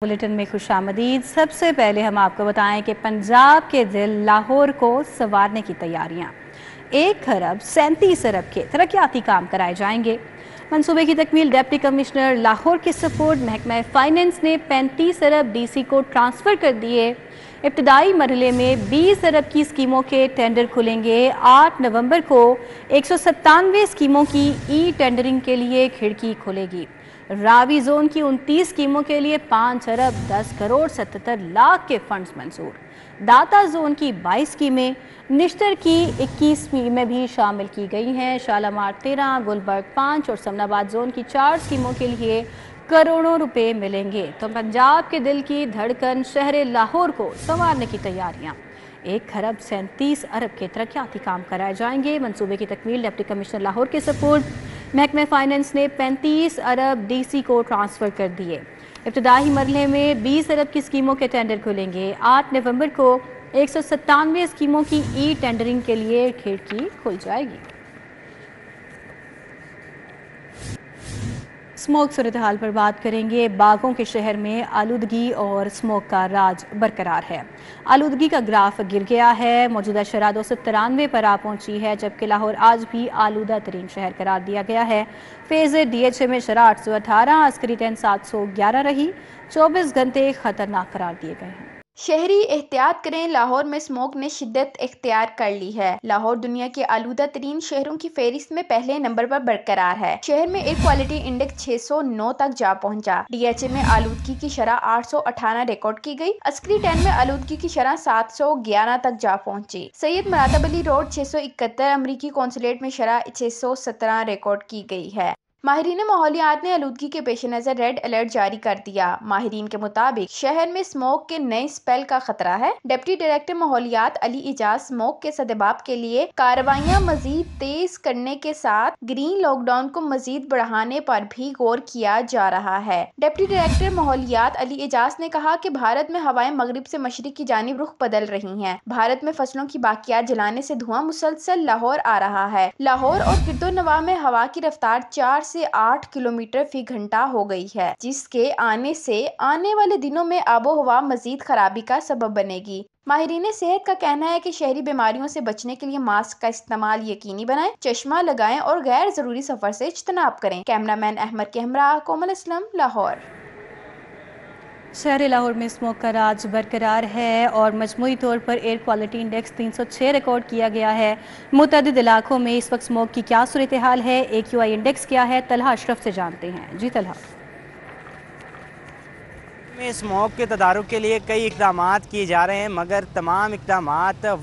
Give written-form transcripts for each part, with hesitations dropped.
Bulletin में खुशामदीद। सबसे पहले हम आपको बताएं कि पंजाब के दिल लाहौर को संवारने की तैयारियां। 1 खरब 37 अरब के तरक्याती काम कराए जाएंगे। मंसूबे की तकमील डिप्टी कमिश्नर लाहौर के सपोर्ट महकमा फाइनेंस ने 35 अरब डीसी को ट्रांसफ़र कर दिए। इब्तदाई मरहले में 20 अरब की स्कीमों के टेंडर खुलेंगे। 8 नवंबर को 197 स्कीमों की ई टेंडरिंग के लिए खिड़की खुलेगी। रावी जोन की 29 स्कीमों के लिए 5 अरब 10 करोड़ 77 लाख के फंड्स मंजूर। दाता जोन की 22 स्कीमें, निश्तर की 21 स्कीमें भी शामिल की गई हैं। शालामार 13, गुलबर्ग 5 और समनाबाद जोन की 4 स्कीमों के लिए करोड़ों रुपए मिलेंगे। तो पंजाब के दिल की धड़कन शहर लाहौर को संवारने की तैयारियां। 1 खरब 37 अरब के तरक्याती काम कराए जाएंगे। मंसूबे की तकमील डिप्टी कमिश्नर लाहौर के सपोर्ट महकमा फाइनेंस ने 35 अरब डीसी को ट्रांसफ़र कर दिए। इब्तदाई मरहले में 20 अरब की स्कीमों के टेंडर खुलेंगे। 8 नवंबर को 197 स्कीमों की ई टेंडरिंग के लिए खिड़की खुल जाएगी। स्मोक सूरत हाल पर बात करेंगे। बागों के शहर में आलूदगी और स्मोक का राज बरकरार है। आलूदगी का ग्राफ गिर गया है। मौजूदा शरह 293 पर आ पहुंची है, जबकि लाहौर आज भी आलूदा तरीन शहर करार दिया गया है। फेज DHA में शरह 818, अस्करी टैन 711 रही। 24 घंटे खतरनाक करार दिए गए हैं। शहरी एहतियात करें, लाहौर में स्मोक ने शिद्दत इख्तियार कर ली है। लाहौर दुनिया के आलूदा तरीन शहरों की फहरिस्त में पहले नंबर पर बरकरार है। शहर में एयर क्वालिटी इंडेक्स 609 तक जा पहुंचा। DHA में आलूदगी की शरह 818 रिकॉर्ड की गई। अस्करी टैन में आलूदगी की शरह 711 तक जा पहुंची। सैयद मुराद अली रोड 671, अमरीकी कौंसलेट में शरह 617 रिकॉर्ड की गई है। माहिरीन माहौलियात ने आलूदगी के पेश नज़र रेड अलर्ट जारी कर दिया। माहिरीन के मुताबिक शहर में स्मोक के नए स्पेल का खतरा है। डिप्टी डायरेक्टर माहौलियात अली इजाज स्मोक के सदेबाब के लिए कार्रवाइयां मजीद तेज करने के साथ ग्रीन लॉकडाउन को मजीद बढ़ाने पर भी गौर किया जा रहा है। डिप्टी डायरेक्टर माहौलियात अली इजाज ने कहा कि भारत में हवाएं मगरिब से मशरिक की जानिब रुख बदल रही हैं। भारत में फसलों की बाकियात जलाने से धुआं मुसलसल लाहौर आ रहा है। लाहौर और गिरदो नवाह में हवा की रफ्तार 4 से 8 किलोमीटर फी घंटा हो गई है, जिसके आने से आने वाले दिनों में आबो हवा मजीद खराबी का सबब बनेगी। माहिरीन सेहत का कहना है कि शहरी बीमारियों से बचने के लिए मास्क का इस्तेमाल यकीनी बनाएं, चश्मा लगाएं और गैर जरूरी सफर से इज्तनाब करें। कैमरामैन अहमद के हमरा कोमल असलम, लाहौर। शहर लाहौर में स्मोक का राज बरकरार है और मजमूई तौर पर एयर क्वालिटी इंडेक्स 306 रिकॉर्ड किया गया है। मुतअद्दिद इलाकों में इस वक्त स्मोक की क्या सूरत हाल है, AQI इंडेक्स क्या है, तलहा अशरफ से जानते हैं। जी तलहा। में स्मोक के तदारुक के लिए कई इकदाम किए जा रहे हैं, मगर तमाम इकदाम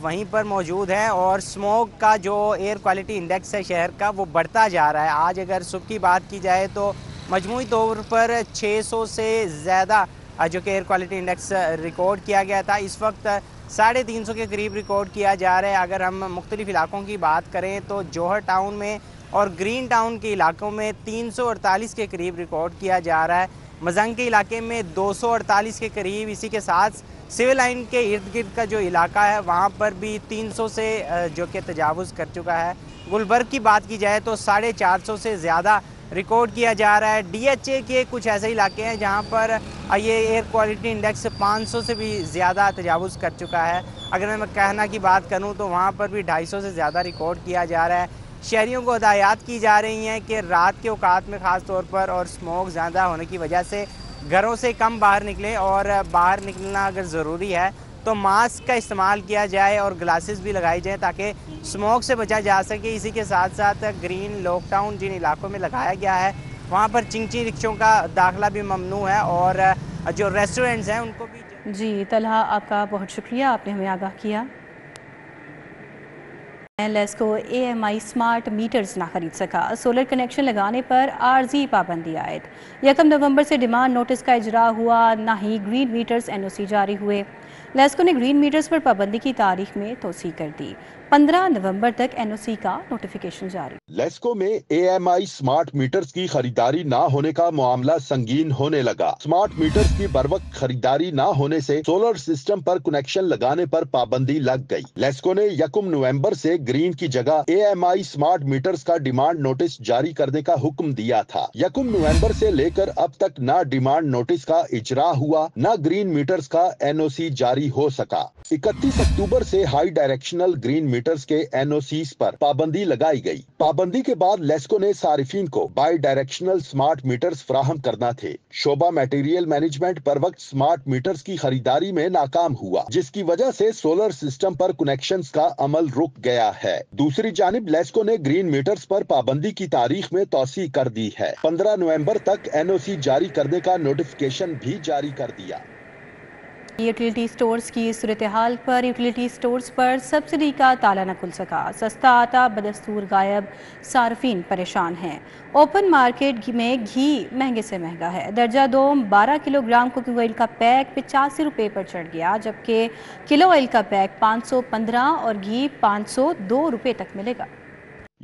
वहीं पर मौजूद हैं और स्मोक का जो एयर क्वालिटी इंडेक्स है शहर का, वो बढ़ता जा रहा है। आज अगर सुबह की बात की जाए तो मजमूई तौर पर 600 से ज़्यादा जो कि एयर क्वालिटी इंडेक्स रिकॉर्ड किया गया था, इस वक्त 350 के करीब रिकॉर्ड किया जा रहा है। अगर हम मुख्तलिफ इलाकों की बात करें तो जौहर टाउन में और ग्रीन टाउन के इलाकों में 348 के करीब रिकॉर्ड किया जा रहा है। मजंग के इलाके में 248 के करीब, इसी के साथ सिविल लाइन के इर्द गिर्द का जो इलाका है वहाँ पर भी 300 से जो कि तजावुज़ कर चुका है। गुलबर्ग की बात की जाए तो 450 से ज़्यादा रिकॉर्ड किया जा रहा है। DHA के कुछ ऐसे इलाके हैं जहाँ पर ये एयर क्वालिटी इंडेक्स 500 से भी ज़्यादा तजावुज़ कर चुका है। अगर मैं कहना की बात करूँ तो वहाँ पर भी 250 से ज़्यादा रिकॉर्ड किया जा रहा है। शहरियों को हदायत की जा रही हैं कि रात के औकात में ख़ास तौर पर और स्मोक ज़्यादा होने की वजह से घरों से कम बाहर निकलें और बाहर निकलना अगर ज़रूरी है तो मास्क का इस्तेमाल किया जाए और ग्लासेस भी लगाई जाए ताकि स्मोक से बचा जा सके। इसी के साथ साथ ग्रीन लॉकडाउन जिन इलाकों में लगाया गया है वहाँ पर चिंची रिक्शों का दाखिला भी ममनू है और जो रेस्टोरेंट्स हैं उनको भी। जी तलहा, आपका बहुत शुक्रिया, आपने हमें आगाह किया। लेस्को AMI स्मार्ट मीटर्स ना खरीद सका। सोलर कनेक्शन लगाने पर आर्जी पाबंदी आयद। 1 नवंबर से डिमांड नोटिस का इजरा हुआ, ना ही ग्रीन मीटर्स NOC जारी हुए। लेस्को ने ग्रीन मीटर्स पर पाबंदी की तारीख में तोसी कर दी। 15 नवंबर तक NOC का नोटिफिकेशन जारी। लेस्को में AMI स्मार्ट मीटर्स की खरीदारी ना होने का मामला संगीन होने लगा। स्मार्ट मीटर्स की बरवक्त खरीदारी ना होने से सोलर सिस्टम पर कनेक्शन लगाने पर पाबंदी लग गई। लेस्को ने 1 नवंबर से ग्रीन की जगह AMI स्मार्ट मीटर्स का डिमांड नोटिस जारी करने का हुक्म दिया था। 1 नवंबर से लेकर अब तक न डिमांड नोटिस का इजरा हुआ, न ग्रीन मीटर्स का NOC जारी हो सका। 31 अक्टूबर से हाई डायरेक्शनल ग्रीन मीटर्स के NOCs पर पाबंदी लगाई गई। पाबंदी के बाद लेस्को ने सारिफिन को बाई डायरेक्शनल स्मार्ट मीटर्स फराहम करना थे। शोबा मटेरियल मैनेजमेंट पर वक्त स्मार्ट मीटर्स की खरीदारी में नाकाम हुआ, जिसकी वजह से सोलर सिस्टम पर कनेक्शंस का अमल रुक गया है। दूसरी जानिब लेस्को ने ग्रीन मीटर्स पर पाबंदी की तारीख में तौसी कर दी है। 15 नवंबर तक NOC जारी करने का नोटिफिकेशन भी जारी कर दिया। यूटिलिटी स्टोर्स की सूरत हाल पर यूटिलिटी स्टोर्स पर सब्सिडी का ताला न खुल सका। सस्ता आटा बदस्तूर गायब, सार्फिन परेशान हैं। ओपन मार्केट में घी महंगे से महंगा है। दर्जा दोम 12 किलोग्राम कुकिंग ऑयल का पैक 85 रुपये पर चढ़ गया, जबकि किलो ऑयल का पैक 515 और घी 502 रुपये तक मिलेगा।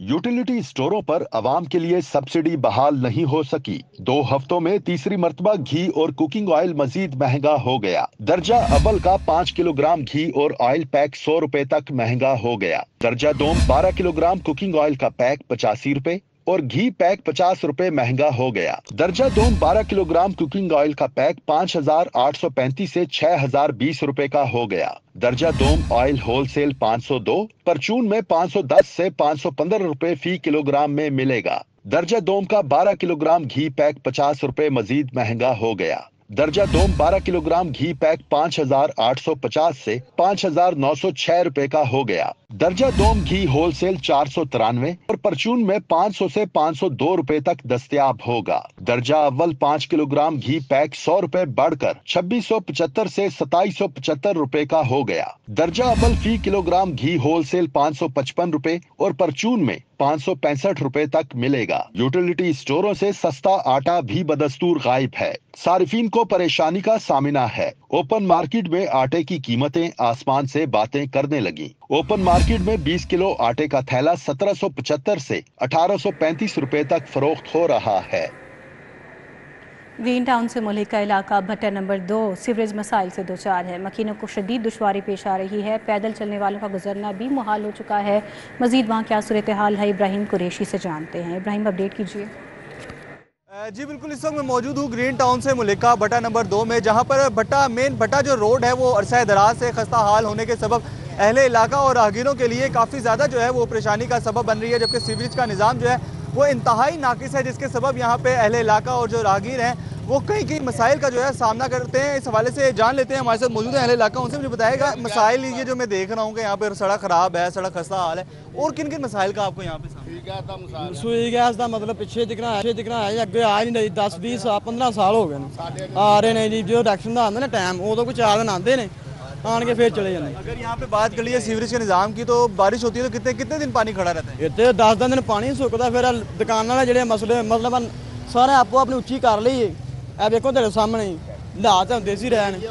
यूटिलिटी स्टोरों पर आवाम के लिए सब्सिडी बहाल नहीं हो सकी। 2 हफ्तों में तीसरी मर्तबा घी और कुकिंग ऑयल मजीद महंगा हो गया। दर्जा अव्वल का 5 किलोग्राम घी और ऑयल पैक 100 रुपए तक महंगा हो गया। दर्जा दोम 12 किलोग्राम कुकिंग ऑयल का पैक 85 रुपए और घी पैक 50 रुपए महंगा हो गया। दर्जा दोम 12 किलोग्राम कुकिंग ऑयल का पैक 5,835 से 6,020 रुपए का हो गया। दर्जा दोम ऑयल होलसेल 502, परचून में 510 से 515 रुपए फी किलोग्राम में मिलेगा। दर्जा दोम का 12 किलोग्राम घी पैक 50 रुपए मजीद महंगा हो गया। दर्जा दोम 12 किलोग्राम घी पैक 5,850 से 5,906 रुपए का हो गया। दर्जा दोम घी होलसेल 493 और परचून में 500 से 502 रुपए तक दस्तयाब होगा। दर्जा अव्वल 5 किलोग्राम घी पैक 100 रुपए बढ़कर 2675 से 2775 रुपए का हो गया। दर्जा अव्वल फी किलोग्राम घी होलसेल 555 रुपए और परचून में 565 रुपए तक मिलेगा। यूटिलिटी स्टोरों से सस्ता आटा भी बदस्तूर गायब है। सारिफिन को परेशानी का सामना है। ओपन मार्केट में आटे की कीमतें आसमान से बातें करने लगी। ओपन मार्केट में 20 किलो आटे का थैला 1775 से 1835 रुपए तक फरोख्त हो रहा है। ग्रीन टाउन से मुल्क का इलाका भट्टा नंबर 2 सीवरेज मसाइल से दोचार है। मकीनों को शदीद दुश्वारी पेश आ रही है। पैदल चलने वालों का गुजरना भी मुहाल हो चुका है। मजीद वहाँ क्या सूरत हाल है, इब्राहिम कुरैशी से जानते हैं। इब्राहिम, अपडेट कीजिए। जी बिल्कुल, इस वक्त मैं मौजूद हूँ ग्रीन टाउन से मुलिका भट्टा नंबर 2 में, जहाँ पर भट्टा जो रोड है वो अरसा दराज से खस्ता हाल होने के सबब अहले इलाका और राहगीरों के लिए काफ़ी ज़्यादा जो है वो परेशानी का सबब बन रही है, जबकि सीवरेज का निज़ाम जो है वो इंतहाई नाकिस है, जिसके सबब यहाँ पे अहले इलाका और जो राहगीर हैं वो कई मसाइल का जो है सामना करते हैं। इस हवाले से जान लेते हैं, हमारे साथ मौजूद है अहले इलाका, उनसे मुझे बताएगा मसाइल ये जो मैं देख रहा हूँ कि यहाँ पर सड़क ख़राब है, सड़क खस्ता हाल है, और किन किन मसाइल का आपको यहाँ पे सूई गैस का मतलब पिछे दिखना है अगे आ नहीं रही। 10-20 15 साल हो गए आ रहे नहीं जी। जो इलेक्शन का आंदा ना टाइम उदों कोई 4 दिन आते हैं आन के फिर चले जाते। अगर यहाँ पे बात कर लीजिए सीवरेज के निज़ाम की, तो बारिश होती है तो कितने दिन पानी खड़ा रहता है? इतने 10 दिन पानी सुकता, फिर दुकान वाले जो मसले मतलब सारे आपो अपनी उच्ची कर लीए। देखो तेरे सामने हालात देसी रहे जी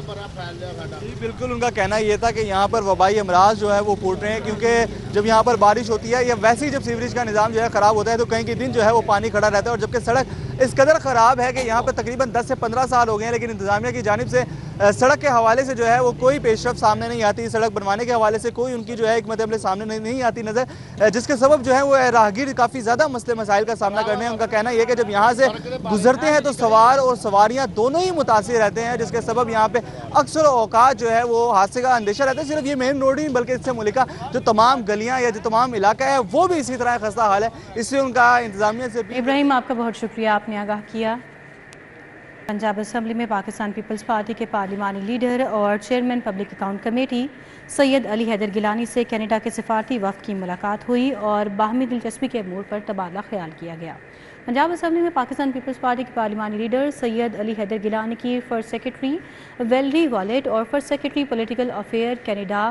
बिल्कुल, उनका कहना ये था कि यहाँ पर वबाई अमराज जो है वो फूट रहे हैं, क्योंकि जब यहाँ पर बारिश होती है या वैसे ही जब सीवरेज का निज़ाम जो है ख़राब होता है तो कई दिन जो है वो पानी खड़ा रहता है। और जबकि सड़क इस कदर ख़राब है कि यहाँ पर तकरीबन 10 से 15 साल हो गए हैं, लेकिन इंतज़ामिया की जानिब से सड़क के हवाले से जो है वो कोई पेशरफ सामने नहीं आती। सड़क बनवाने के हवाले से कोई उनकी जो है हिकमत अमल सामने नहीं आती नज़र, जिसके सबब जो है वो राहगीर काफ़ी ज़्यादा मसले मसाइल का सामना करने हैं। उनका कहना यह है कि जब यहाँ से गुजरते हैं तो सवार और सवारियाँ दोनों ही मुतासिर रहते हैं, जिसके सबब यहाँ पे अक्सर औकात जो है वो हादसे का अंदेशा रहता है। सिर्फ ये मेन रोड ही बल्कि इससे मुल्का जो तमाम गलियाँ या जो तमाम इलाका है वो भी इसी तरह खस्ता हाल है। इसलिए उनका इंतजामिया से इब्राहिम, आपका बहुत शुक्रिया, आपने आगाह किया। पंजाब असम्बली में पाकिस्तान पीपल्स पार्टी के पार्लिमानी लीडर और chairman public account committee Syed Ali Haider Gilani से कनाडा के सिफारती वफ़द की मुलाकात हुई और बाहमी दिलचस्पी के अमूर पर तबादला ख्याल किया गया। पंजाब असम्बली में पाकिस्तान पीपल्स पार्टी के पार्लिमानी लीडर सैयद अली हैदर गिलानी की फर्स्ट सेक्रेटरी वेलरी वॉलेट और first secretary political affair Canada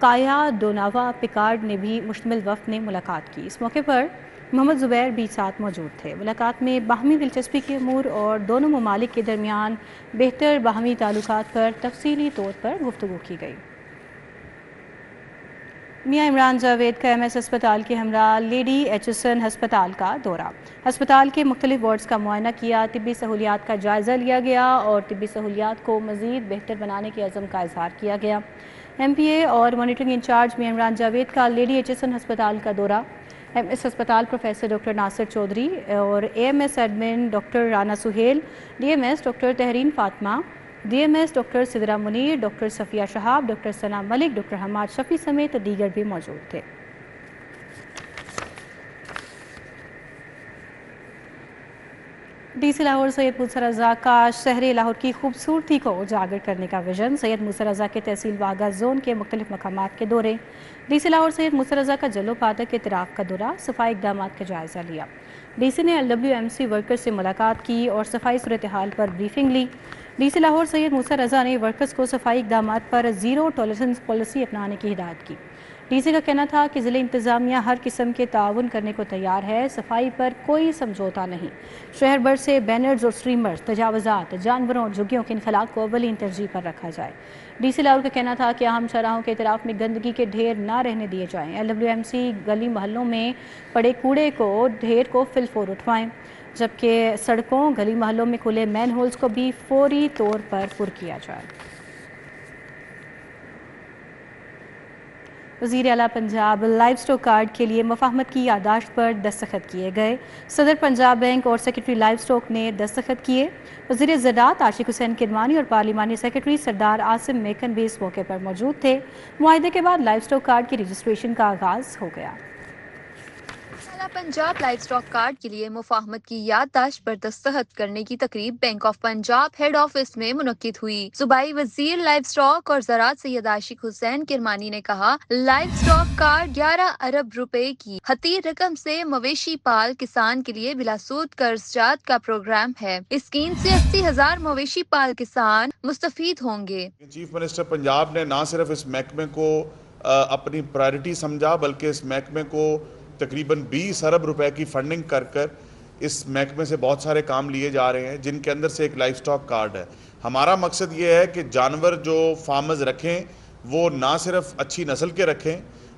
काया डोनावा पिकार्ड ने भी मुश्तमिल वफ़द ने मुलाकात की। इस मौके पर मोहम्मद ज़ुबैर भी साथ मौजूद थे। मुलाकात में बाहमी दिलचस्पी के अमूर और दोनों ममालिक के दरमियान बेहतर बाहमी ताल्लुकात पर तफसीली तौर पर गुफ्तगू की गई। میاں عمران جاوید کا MS ہسپتال کے ہمراہ لیڈی ایچسن ہسپتال کا دورہ۔ ہسپتال کے مختلف وارڈز کا معائنہ کیا، طبی سہولیات کا جائزہ لیا گیا اور طبی سہولیات کو مزید بہتر بنانے کے عزم کا اظہار کیا گیا۔ MPA اور مانیٹرنگ انچارج میاں عمران جاوید کا لیڈی ایچسن ہسپتال کا دورہ۔ MS ہسپتال پروفیسر ڈاکٹر ناصر چودھری اور AMS admin doctor Rana Sohail, DMS doctor Tehreen Fatima, DMS doctor Sidra Munir, doctor Safia Shahab, doctor Sana Malik, doctor Hammad Shafi سمیت دیگر بھی موجود تھے۔ DC لاہور سید موسی رضا کا شہر لاہور کی خوبصورتی کو اجاگر کرنے کا ویژن، سید موسی رضا کے تحصیل واگا زون کے مختلف مقامات کے دورے۔ DC لاہور سید موسی رضا کا جلو پھاٹک کے اطراف کا دورہ، صفائی اقدامات کا جائزہ لیا۔ DC نے LWMC ورکر سے ملاقات کی اور صفائی صورتحال پر بریفنگ لی۔ DC لاہور سید موسی رضا نے ورکرز کو صفائی اقدامات پر زیرو ٹالرنس پالیسی اپنانے کی ہدایت کی۔ DC کا کہنا تھا کہ ضلع انتظامیہ ہر قسم کے تعاون کرنے کو تیار ہے، صفائی پر کوئی سمجھوتا نہیں۔ شہر بھر سے بینرز اور سٹریمرز، تجاوزات، جانوروں اور جھگیوں کے انخلاء کو اولین ترجیح پر رکھا جائے۔ DC لاہور کا کہنا تھا کہ اہم چوراہوں کے اطراف میں گندگی کے ڈھیر نہ رہنے دیے جائیں۔ LWMC گلی محلوں میں پڑے کوڑے کو ڈھیر کو فی الفور اٹھوائیں، جبکہ سڑکوں، گلی محلوں میں کھلے مین ہولز کو بھی فوری طور پر پر کیا جائے۔ وزیر اعلیٰ پنجاب لائف سٹاک کارڈ کے لیے مفاہمت کی یادداشت پر دستخط کیے گئے۔ صدر پنجاب بینک اور سیکرٹری لائف سٹاک نے دستخط کیے۔ وزیر زراعت عاشق حسین کرمانی اور پارلیمانی سیکرٹری سردار عاصم میکن بھی اس موقع پر موجود تھے۔ معاہدے کے بعد لائف سٹاک کارڈ کی رجسٹریشن کا آغاز ہو گیا۔ پنجاب لائف سٹاک کارڈ کے لیے مفاہمت کی یادداشت پر دستخط کرنے کی تقریب Bank of Punjab head office میں منعقد ہوئی۔ صوبائی وزیر لائف سٹاک اور زراعت سید عاشق حسین کرمانی نے کہا، لائف سٹاک کارڈ 11 ارب روپے کی حتیر رقم سے مویشی پال کسان کے لیے بلا سود قرض جات کا پروگرام ہے۔ اس اسکیم سے 80,000 مویشی پال کسان مستفید ہوں گے۔ چیف منسٹر پنجاب نے نہ صرف اس محکمے کو اپنی پرائرٹی سمجھا بلکہ اس محکمے کو تقریباً 20 ارب روپے کی فنڈنگ کر اس محکمے سے بہت سارے کام لیے جا رہے ہیں، جن کے اندر سے ایک لائف سٹاک کارڈ ہے۔ ہمارا مقصد یہ ہے کہ جانور جو فارمرز رکھیں وہ نہ صرف اچھی نسل کے رکھیں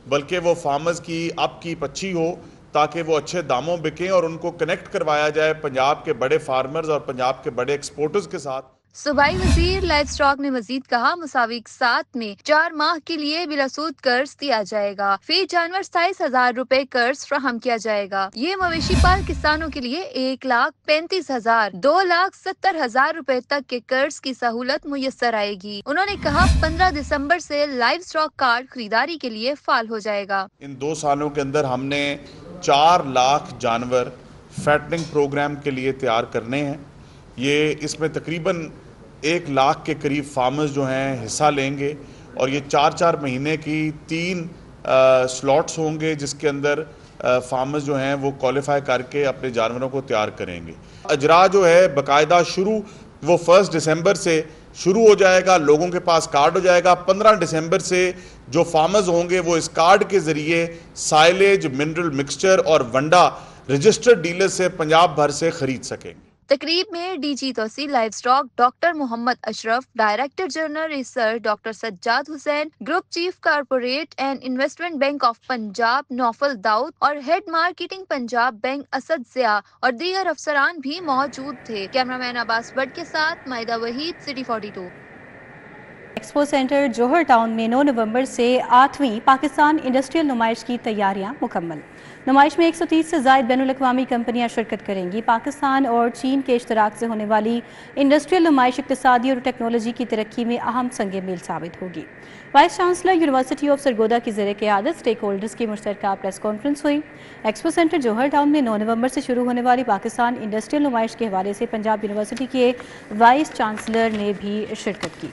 بلکہ وہ فارمرز کی اپ کیپ اچھی ہو تاکہ وہ اچھے داموں بکیں اور ان کو کنیکٹ کروایا جائے پنجاب کے بڑے فارمرز اور پنجاب کے بڑے ایکسپورٹرز کے ساتھ۔ صوبائی وزیر لائف سٹاک نے مزید کہا، مساوی اقساط میں 4 ماہ کے لیے بلا سود قرض دیا جائے گا۔ فی جانور 27,000 روپے قرض فراہم کیا جائے گا۔ یہ مویشی پال کسانوں کے لیے 1,35,000 2,70,000 روپے تک کے قرض کی سہولت میسر آئے گی۔ انہوں نے کہا 15 دسمبر سے لائف سٹاک کارڈ خریداری کے لیے فعال ہو جائے گا۔ ان 2 سالوں کے اندر ہم نے 4 لاکھ جانور فیٹنگ پروگرام کے لیے تیار کرنے ہیں۔ یہ اس میں تقریباً 1 لاکھ کے قریب فارمرز جو ہیں حصہ لیں گے اور یہ 4 مہینے کی 3 سلاٹس ہوں گے جس کے اندر فارمرز جو ہیں وہ کوالیفائی کر کے اپنے جانوروں کو تیار کریں گے۔ اجرا جو ہے باقاعدہ شروع وہ 1 دسمبر سے شروع ہو جائے گا، لوگوں کے پاس کارڈ ہو جائے گا۔ 15 دسمبر سے جو فارمرز ہوں گے وہ اس کارڈ کے ذریعے سائلیج، منرل مکسچر اور ونڈا رجسٹرڈ ڈیلر سے پنجاب بھر سے خرید سکیں گے۔ تقریب میں DG توسیع livestock doctor Muhammad Ashraf, director general research doctor Sajjad Hussain, group chief corporate and investment bank of Punjab Naufal Dawood اور head marketing Punjab bank Asad Zia اور دیگر افسران بھی موجود تھے۔ کیمرامین عباس بٹ کے ساتھ مائدہ وحید، سٹی 42۔ ایکسپو سینٹر جوہر ٹاؤن میں 9 نومبر سے 8ویں پاکستان انڈسٹریل نمائش کی تیاریاں مکمل۔ نمائش میں 130 سے زائد بین الاقوامی کمپنیاں شرکت کریں گی۔ پاکستان اور چین کے اشتراک سے ہونے والی انڈسٹریل نمائش اقتصادی اور ٹیکنالوجی کی ترقی میں اہم سنگ میل ثابت ہوگی۔ Vice chancellor university of Sargodha کی زیر قیادت اسٹیک ہولڈرز کی مشترکہ پریس کانفرنس ہوئی۔ ایکسپو سینٹر جوہر ٹاؤن میں 9 نومبر سے شروع ہونے والی پاکستان انڈسٹریل نمائش کے حوالے سے پنجاب یونیورسٹی کے وائس چانسلر نے بھی شرکت کی۔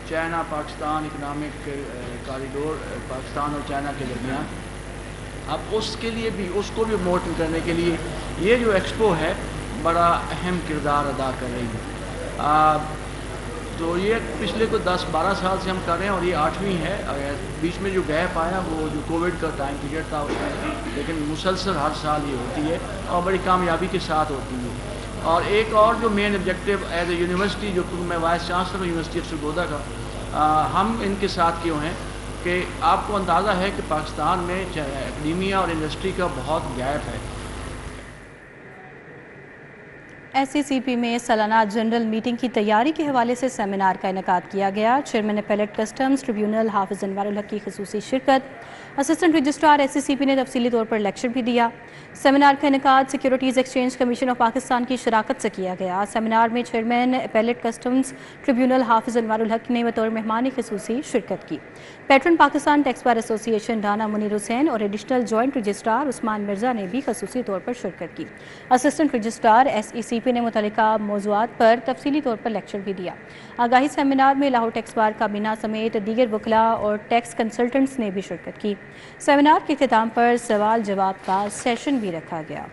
China Pakistan economic corridor Pakistan اور چائنا کے درمیان، اب اس کے لیے بھی اس کو بھی پروموٹ کرنے کے لیے یہ جو ایکسپو ہے بڑا اہم کردار ادا کر رہی ہے۔ تو یہ پچھلے کو 10-12 سال سے ہم کر رہے ہیں اور یہ 8ویں ہے۔ بیچ میں جو گیپ آیا وہ جو کووڈ کا ٹائم پیریڈ تھا اس میں، لیکن مسلسل ہر سال یہ ہوتی ہے اور بڑی کامیابی کے ساتھ ہوتی ہے۔ اور ایک اور جو main objective as a university جو میں وائس چانسلر ہوں یونیورسٹی آف سرگودا کا، हम इनके साथ क्यों हैं कि आपको अंदाज़ा है कि पाकिस्तान में एकेडमिया और इंडस्ट्री का बहुत गैप है। SCCP में सालाना जनरल मीटिंग की तैयारी के हवाले से सेमिनार का इनेकाद किया गया। Chairman appellate customs tribunal Hafiz Anwarul हक की खसूसी शिरकत। असिस्टेंट रजिस्ट्रार SCCP ने तफसीली तौर पर लेक्चर भी दिया। सेमिनार का इनेकाद securities exchange commission of Pakistan की शराकत से किया गया। सेमिनार में chairman appellate customs tribunal Hafiz Anwarul Haq ने बतौर मेहमान खसूसी शिरकत की। Patron Pakistan tax bar association Dana Munir Hussain और additional joint registrar Usman Mirza ने भी खसूसी तौर पर शिरकत की। असिस्टेंट रजिस्ट्रार SECP ने मुतल्लिका मौज़ूआत पर तफसीली तौर पर लेक्चर भी दिया। आगाही सेमिनार में लाहौर टैक्स बार काबीना समेत दीगर वकला और टैक्स कंसल्टेंट्स ने भी शिरकत की। सेमिनार के इख्तिताम पर सवाल जवाब का सेशन भी रखा गया।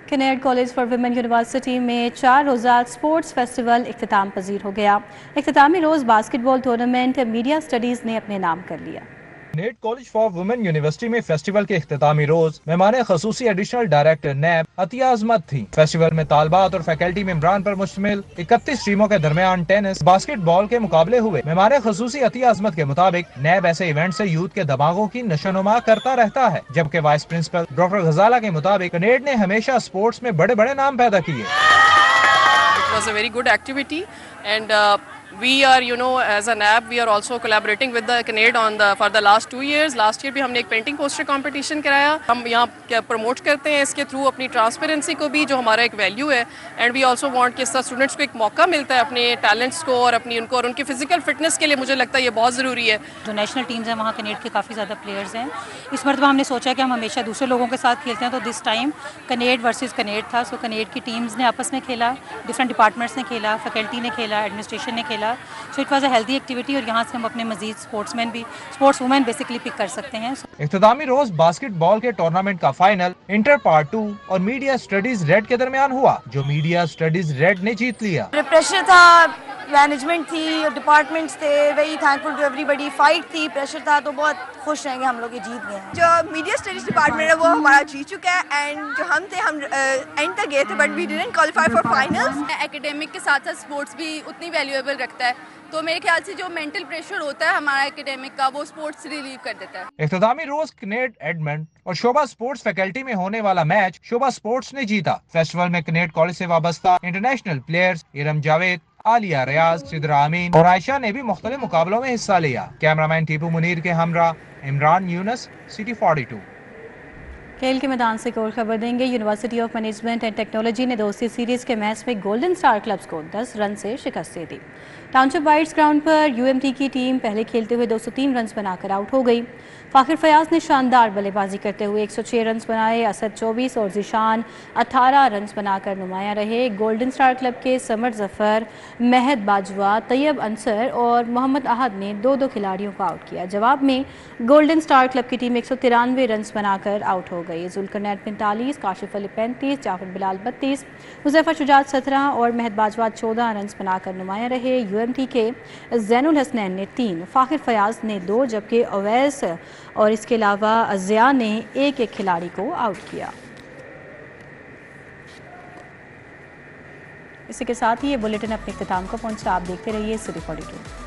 कनेड कॉलेज फॉर वुमेन यूनिवर्सिटी में 4 रोज़ा स्पोर्ट्स फेस्टिवल इख्तिताम पजीर हो गया। इख्तितामी रोज़ बास्केटबॉल टूर्नामेंट मीडिया स्टडीज़ ने अपने नाम कर लिया। कनेड कॉलेज फॉर वुमेन यूनिवर्सिटी में फेस्टिवल के इख्तितामी रोज मेहमान खसूसी एडिशनल डायरेक्टर नैब अतिया अजमत थी। फेस्टिवल में तालबात और फैकल्टी मेंबरान पर मुश्तमिल 31 टीमों के दरमियान टेनिस बास्केटबॉल के मुकाबले हुए। मेहमान खसूसी अतिया अजमत के मुताबिक नैब ऐसे इवेंट से यूथ के दिमागों की नशोनुमा करता रहता है, जबकि वाइस प्रिंसिपल डॉक्टर गजाला के मुताबिक कनेड ने हमेशा स्पोर्ट्स में बड़े बड़े नाम पैदा किए। It was a very good activity and we are, as a NAB, we are also collaborating with the CNED for the last 2 years. Last year भी हमने एक पेंटिंग पोस्टर कंपटीशन कराया। हम यहाँ प्रमोट करते हैं इसके थ्रू अपनी ट्रांसपेरेंसी को भी, जो हमारा एक वैल्यू है, एंड वी ऑल्सो वांट कि इस तरह स्टूडेंट्स को एक मौका मिलता है अपने टैलेंट्स को और उनकी फिजिकल फिटनेस के लिए। मुझे लगता है ये बहुत ज़रूरी है। जो नेशनल टीम्स हैं वहाँ CNED के काफ़ी ज़्यादा प्लेयर्स हैं। इस मरतबा हमने सोचा कि हम हमेशा दूसरे लोगों के साथ खेलते हैं, तो this time CNED versus CNED था। सो CNED की टीम्स ने आपस में खेला, डिफरेंट डिपार्टमेंट्स ने खेला, फैकल्टी ने खेला, एडमिनिस्ट्रेशन ने खेला। So it was a healthy activity और यहाँ से हम अपने मजीद स्पोर्ट्स वुमेन बेसिकली पिक कर सकते हैं। इख्तितामी रोज बास्केटबॉल के टूर्नामेंट का फाइनल इंटर पार्ट 2 और मीडिया स्टडीज रेड के दरमियान हुआ, जो मीडिया स्टडीज रेड ने जीत लिया। प्रेशर था, मैनेजमेंट थी, डिपार्टमेंट्स थे, very thankful to everybody. Fight थी, प्रेशर था, तो बहुत खुश रहेंगे हम लोग ये जीत गए हैं। जो मीडिया स्टडीज डिपार्टमेंट है वो हमारा जीत चुका है एंड जो हम थे हम एंड तक गए थे but we didn't qualify for finals. Academic के साथ साथ स्पोर्ट्स भी उतनी वैल्यूएबल रखता है, तो मेरे ख्याल से जो मेंटल प्रेशर होता है हमारा एकेडमिक का वो स्पोर्ट्स रिलीव कर देता है। इख्तितामी रोज CNED एडमंड और शोभा स्पोर्ट्स फैकल्टी में होने वाला मैच शोभा स्पोर्ट्स ने जीता। फेस्टिवल में CNED कॉलेज से वाबस्ता इंटरनेशनल प्लेयर्स इरम जावेद, आलिया रियाज, सिद्रा अमीन और आयशा ने भी मुख्तलिफ मुकाबलों में हिस्सा लिया। कैमरामैन टीपू मुनीर के हमरा इमरान यूनस, सिटी 42। खेल के मैदान से एक और खबर देंगे। University of management and technology ने दोस्ती सीरीज के मैच में गोल्डन स्टार क्लब्स को 10 रन से शिकस्त दे दी। टाउनशिप वाइट्स ग्राउंड पर UMT की टीम पहले खेलते हुए 203 रन बनाकर आउट हो गई। फाखिर फयाज ने शानदार बल्लेबाजी करते हुए 106 रन बनाए। असद 24 और जिशान 18 रन बनाकर नुमायां रहे। गोल्डन स्टार क्लब के समर जफर, महद बाजवा, तैयब अंसर और मोहम्मद अहद ने 2-2 खिलाड़ियों को आउट किया। जवाब में गोल्डन स्टार क्लब की टीम 193 रन बनाकर आउट हो गई। जुल्करनैन 45, काशिफ अली 35, जाफर बिलाल 32, हुज़ैफा शुजात 17 और महद बाजवा 14 रन बनाकर नुमायां रहे। UMT के ज़ैनुल हसनैन ने 3, फाखिर फयाज ने 2 जबकि अवैस और इसके अलावा अज़िया ने एक खिलाड़ी को आउट किया। इसी के साथ ही ये बुलेटिन अपने इख्तिताम को पहुंचा। आप देखते रहिए सिटी 42।